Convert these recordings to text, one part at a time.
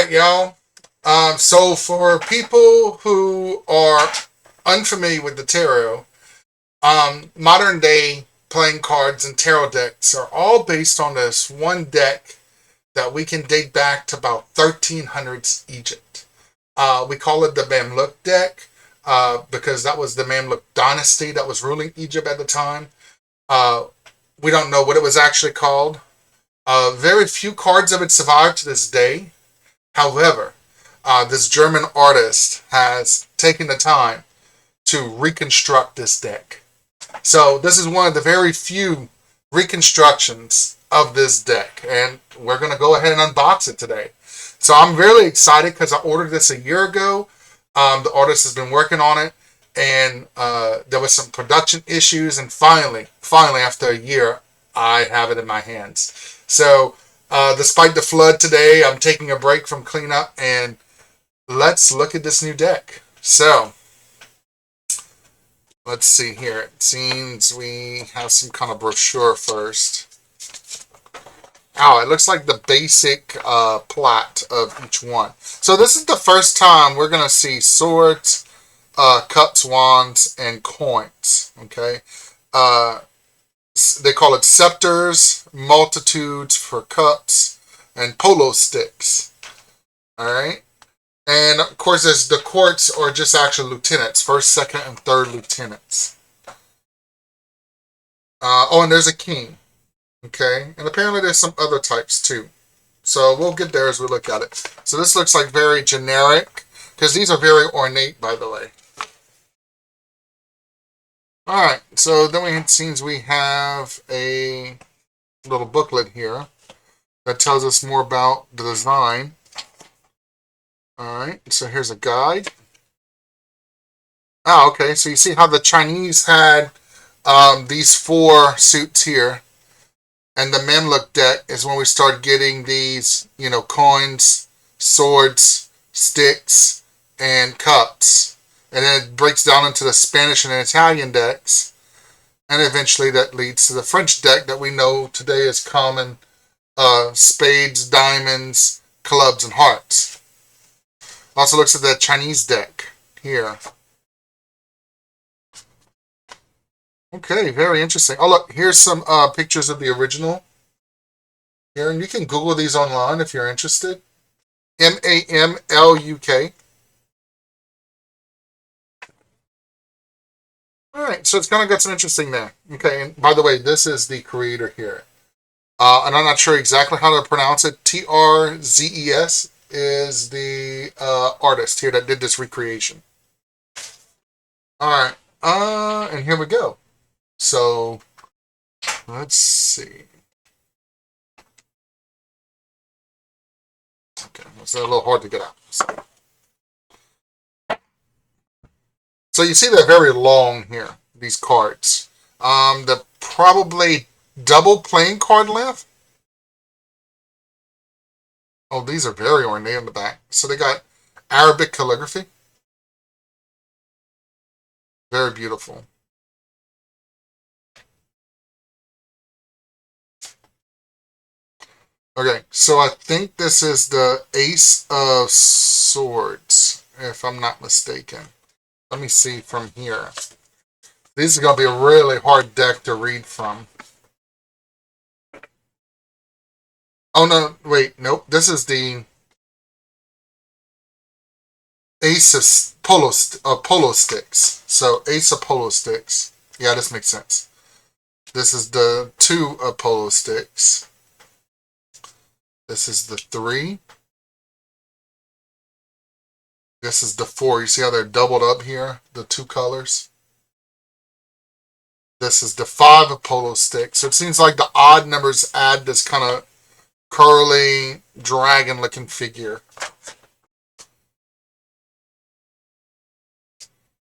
right, y'all. So for people who are unfamiliar with the tarot, modern day playing cards and tarot decks are all based on this one deck that we can date back to about 1300s Egypt. We call it the Mamluk deck because that was the Mamluk dynasty that was ruling Egypt at the time. Uh, we don't know what it was actually called. Very few cards of it survive to this day. However, this German artist has taken the time to reconstruct this deck. So this is one of the very few reconstructions of this deck, and we're going to go ahead and unbox it today. So I'm really excited because I ordered this a year ago. The artist has been working on it, and there was some production issues, and finally, after a year, I have it in my hands. So despite the flood today, I'm taking a break from cleanup, and let's look at this new deck. So let's see here. It seems we have some kind of brochure first. Oh, it looks like the basic plot of each one. So this is the first time we're going to see swords, cups, wands, and coins. Okay. They call it scepters, multitudes for cups, and polo sticks. All right. And of course, there's the courts, or just actual lieutenants, first, second, and third lieutenants. And there's a king. Okay. And apparently there's some other types too. So we'll get there as we look at it. So this looks like very generic, because these are very ornate, by the way. Alright, so then we have a little booklet here that tells us more about the design. Alright, so here's a guide. Okay, so you see how the Chinese had these four suits here. And the Mamluk deck is when we start getting these, coins, swords, sticks, and cups. And then it breaks down into the Spanish and Italian decks. And eventually that leads to the French deck that we know today is common. Spades, diamonds, clubs, and hearts. Also looks at the Chinese deck here. Okay, very interesting. Oh, look, here's some pictures of the original. Here, and you can Google these online if you're interested. Mamluk. Alright, so it's kind of got some interesting there. Okay, and by the way, this is the creator here. And I'm not sure exactly how to pronounce it. Trzes is the artist here that did this recreation. Alright, and here we go. So, let's see. Okay, it's a little hard to get out. So you see they're very long here, these cards. They're probably double playing card length. Oh, these are very ornate on the back. So they got Arabic calligraphy. Very beautiful. Okay, so I think this is the Ace of Swords, if I'm not mistaken. Let me see from here. This is going to be a really hard deck to read from. Oh, no, wait, nope. This is the Ace of polo sticks. So, Ace of polo sticks. Yeah, this makes sense. This is the 2 of polo sticks. This is the 3. This is the 4. You see how they're doubled up here? The 2 colors. This is the 5 of polo sticks. So it seems like the odd numbers add this kind of curly, dragon-looking figure.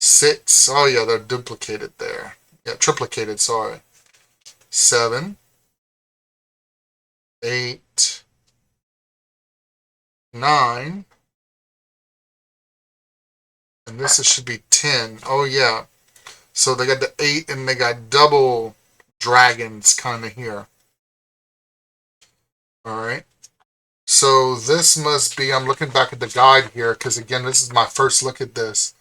6. Oh, yeah, they're duplicated there. Yeah, triplicated, sorry. 7. 8. 9. And this should be 10. Oh, yeah. So they got the 8 and they got double dragons kind of here. Alright. So this must be, I'm looking back at the guide here, because again, this is my first look at this.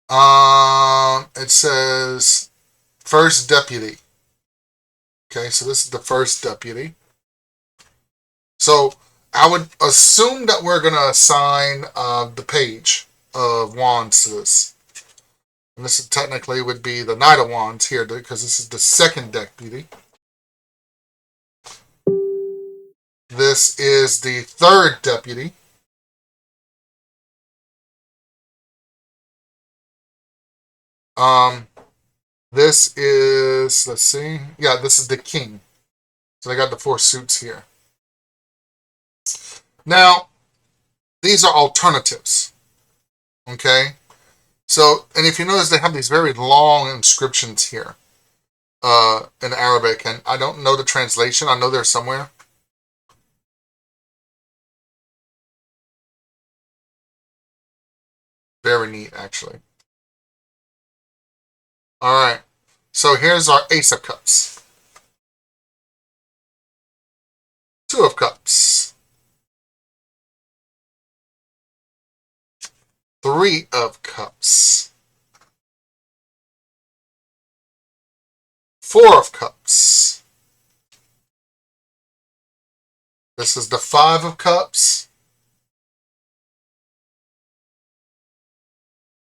It says first deputy. Okay, so this is the first deputy. So I would assume that we're going to assign the page of wands to this. And this is technically would be the Knight of Wands here, because this is the second deputy. This is the third deputy. This is, let's see, yeah, this is the king. So they got the 4 suits here. Now, these are alternatives. Okay? So, and if you notice, they have these very long inscriptions here in Arabic, and I don't know the translation. I know they're somewhere. Very neat, actually. All right. So here's our Ace of Cups. 2 of Cups. 3 of Cups. 4 of Cups. This is the 5 of Cups.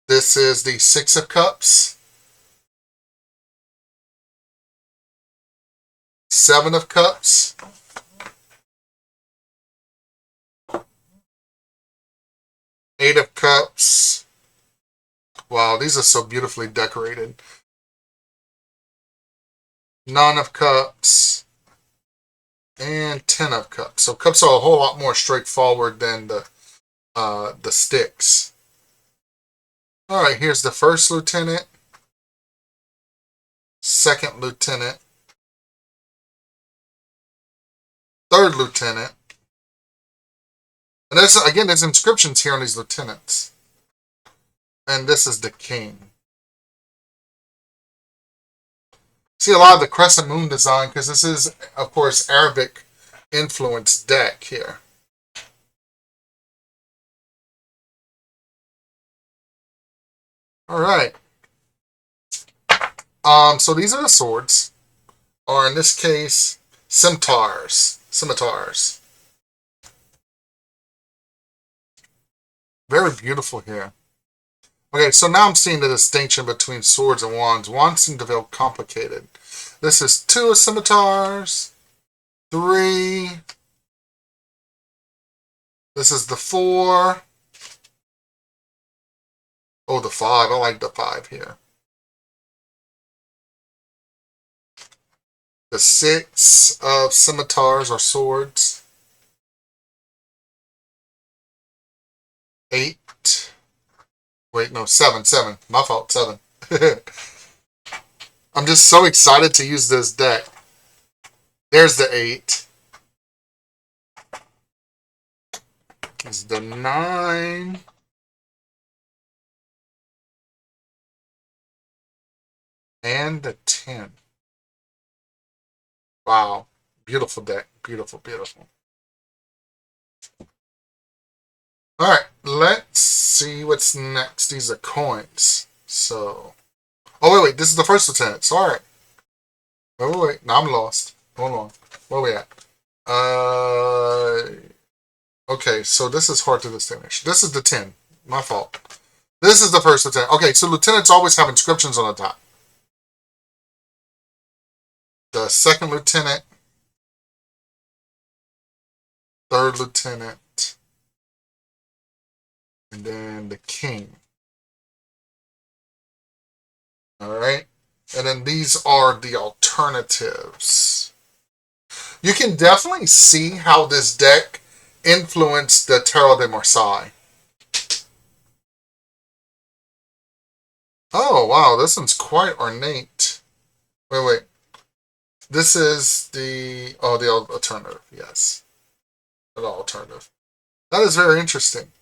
This is the 6 of Cups. 7 of Cups. 8 of Cups. Wow, these are so beautifully decorated. 9 of Cups. And 10 of Cups. So cups are a whole lot more straightforward than the sticks. All right, here's the first lieutenant, second lieutenant, third lieutenant. And there's inscriptions here on these lieutenants. And this is the king. See a lot of the crescent moon design, because this is, of course, Arabic influenced deck here. All right. So these are the swords, or in this case, scimitars. Scimitars. Very beautiful here. Okay, so now I'm seeing the distinction between swords and wands. Wands seem to feel complicated. This is 2 of scimitars, 3. This is the 4. Oh, the 5. I like the 5 here. The 6 of scimitars or swords. 8. Wait, no, 7. My fault, 7. I'm just so excited to use this deck. There's the 8. There's the 9. And the 10. Wow. Beautiful deck. Beautiful, beautiful. Alright, let's see what's next. These are coins. So. Oh, wait. This is the first lieutenant. Sorry. Wait. Now I'm lost. Hold on. Where we at? Okay, so this is hard to distinguish. This is the 10. My fault. This is the first lieutenant. Okay, so lieutenants always have inscriptions on the top. The second lieutenant. Third lieutenant. And then the king. Alright. And then these are the alternatives. You can definitely see how this deck influenced the Tarot de Marseille. Oh, wow. This one's quite ornate. Wait. This is the alternative. Yes. The alternative. That is very interesting.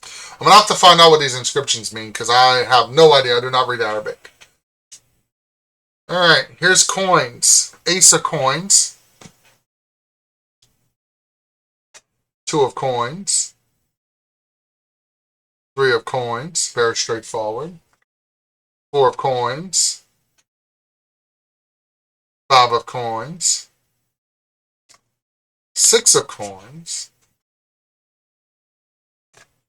I'm going to have to find out what these inscriptions mean, because I have no idea. I do not read Arabic. Alright, here's coins. Ace of coins. 2 of coins, 3 of coins, very straightforward, 4 of coins, 5 of coins, 6 of coins,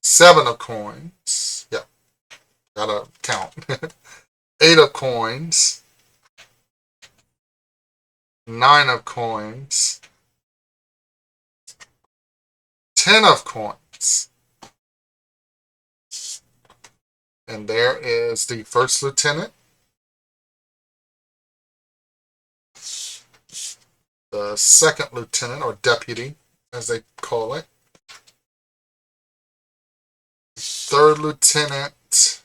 7 of coins, yep, gotta count, 8 of coins, 9 of coins, 10 of coins. And there is the first lieutenant, the second lieutenant, or deputy, as they call it, third lieutenant,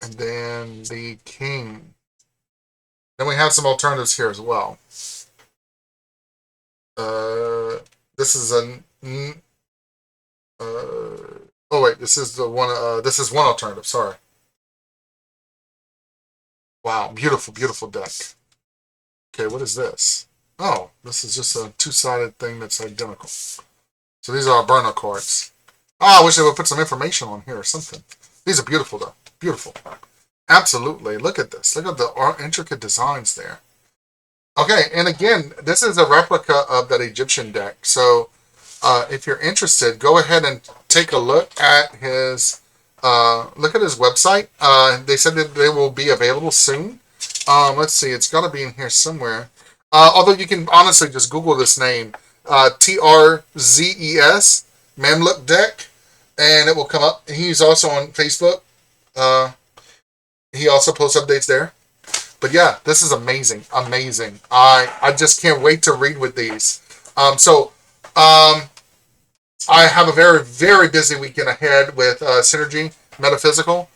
and then the king. Then we have some alternatives here as well. This is a oh wait, this is the one. This is one alternative. Sorry. Wow, beautiful, beautiful deck. Okay, what is this? Oh, this is just a two-sided thing that's identical. So these are our burner cards. Oh, I wish they would put some information on here or something. These are beautiful though. Beautiful. Absolutely. Look at this. Look at the intricate designs there. Okay, and again, this is a replica of that Egyptian deck. So if you're interested, go ahead and take a look at his website. They said that they will be available soon. Let's see, it's got to be in here somewhere. Although you can honestly just Google this name, Trzes Mamluk Deck, and it will come up. He's also on Facebook. He also posts updates there. But yeah, this is amazing, amazing. I just can't wait to read with these. I have a very, very busy weekend ahead with Synergy Metaphysical.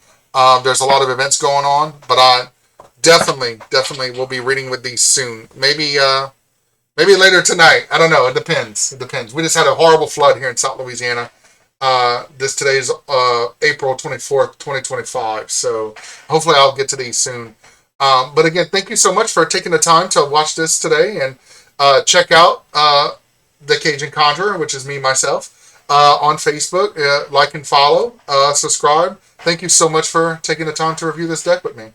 There's a lot of events going on, but I definitely will be reading with these soon. Maybe later tonight. I don't know. It depends. It depends. We just had a horrible flood here in South Louisiana. Today's April 24th, 2025. So hopefully I'll get to these soon. But again, thank you so much for taking the time to watch this today, and check out The Cajun Conjurer, which is me, myself, on Facebook. Like and follow, subscribe. Thank you so much for taking the time to review this deck with me.